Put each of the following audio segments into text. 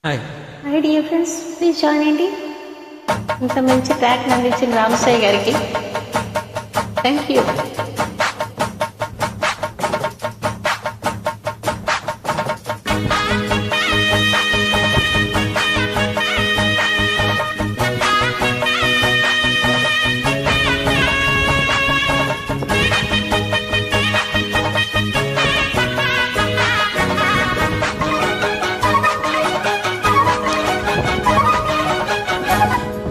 Hi hi dear friends, please join అండి. ఇంత మంచి ట్రాక్ అందించిన రామసాయి గారికి థ్యాంక్ యూ.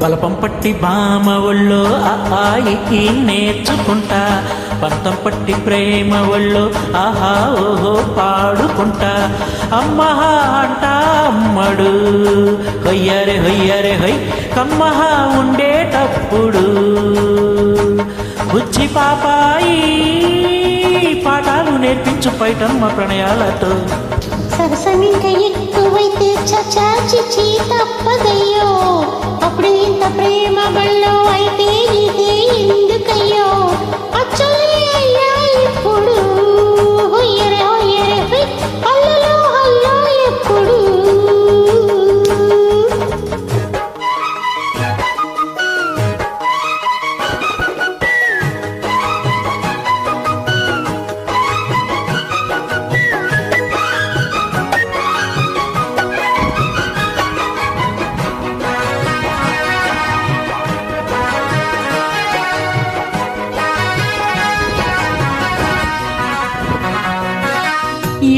బలపం పట్టి బామ ఒళ్ళో ఆయికి నేర్చుకుంటా, పంతం పట్టి ప్రేమ ఒళ్ళో ఆహా ఓహో పాడుకుంటా. అమ్మహా అంటా అమ్మడు హొయ్యరే హొయ్యరే హొయ్ కమ్మహా ఉండేటప్పుడు బుజ్జి పాపాయి పాఠాలు నేర్పించు పైటమ్మ ప్రణయాలతో. సరసమింక ఎక్కువైతే చచాచి తప్పదయ్యో, అప్పుడు ఇంత ప్రేమ బళ్ళో అయితే ఇదే ఎందుకయ్యో. అచ్చలే అయ్యా ఇప్పుడు హొయ్యరే హొయ్యరే హొయ్ అల్లలో అల్లో ఎప్పుడు.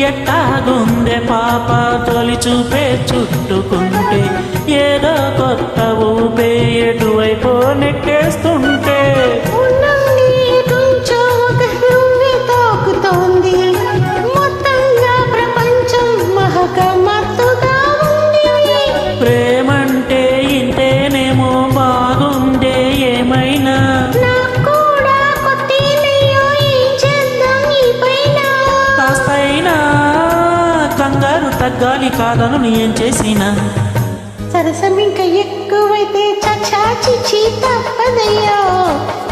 ఎట్టాగుందే పాప తొలి చూపే చుట్టుకుంటే, ఏదో కొత్త ఊపే ఎటువైపో నెట్టేస్తుంటే. ప్రేమంటే ఇంతేనేమో బాగుండే ఏమైనా, కాస్తైనా కంగారు తగ్గాలి కాదను ఏం చేసినా. సరసమింక ఎక్కువైతే చచాచి తప్పదయ్యో,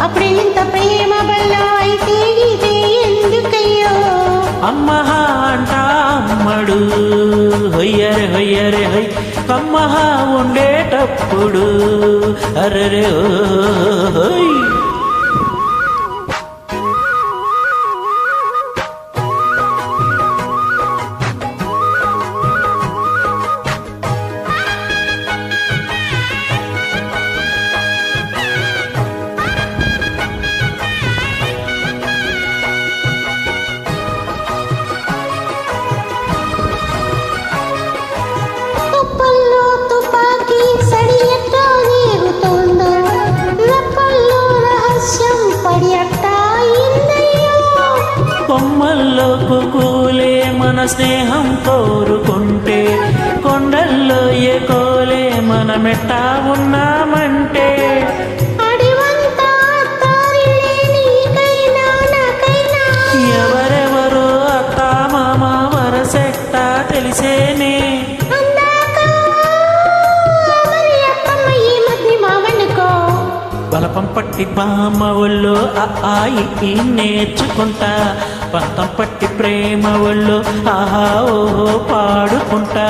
అప్పుడు ఇంత ప్రేమ బల్లో అయితే ఇదే ఎందుకయ్యో. అమ్మహా అంటా అమ్మడు హొయ్యరే హొయ్యరే హొయ్ కమ్మహా ఉండేటప్పుడు అరరే ఓయ్. కొమ్మల్లో కుకూలే మన స్నేహం కోరుకుంటే, కొండల్లో ఏ కోలే మన మెట్టా ఉన్నామంటే. ఎవరెవరో అత్తా మామ వరసెట్టా తెలిసేనే. బలపం పట్టి బామ ఒళ్ళో ఆయికి నేర్చుకుంటా, పంతం పట్టి ప్రేమ ఒళ్ళో ఆహా ఓహో పాడుకుంటా.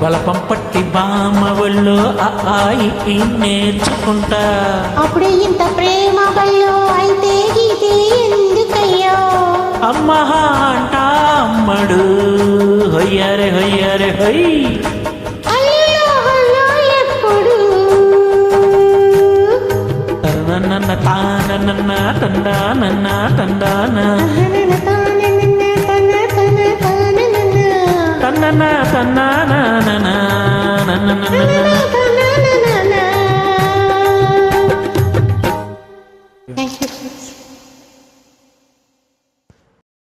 బలపం పట్టి బామ ఒళ్ళో ఆయికి నేర్చుకుంటా, అప్పుడే ఇంత ప్రేమ బల్లో అయితే ఇది ఎందుకయ్యో. అమ్మహా అంటా అమ్మడు హొయ్యరే హొయ్యరే హొయ్ నన్న తానన్న తందానన్న తందాన తన్నన తన్నాన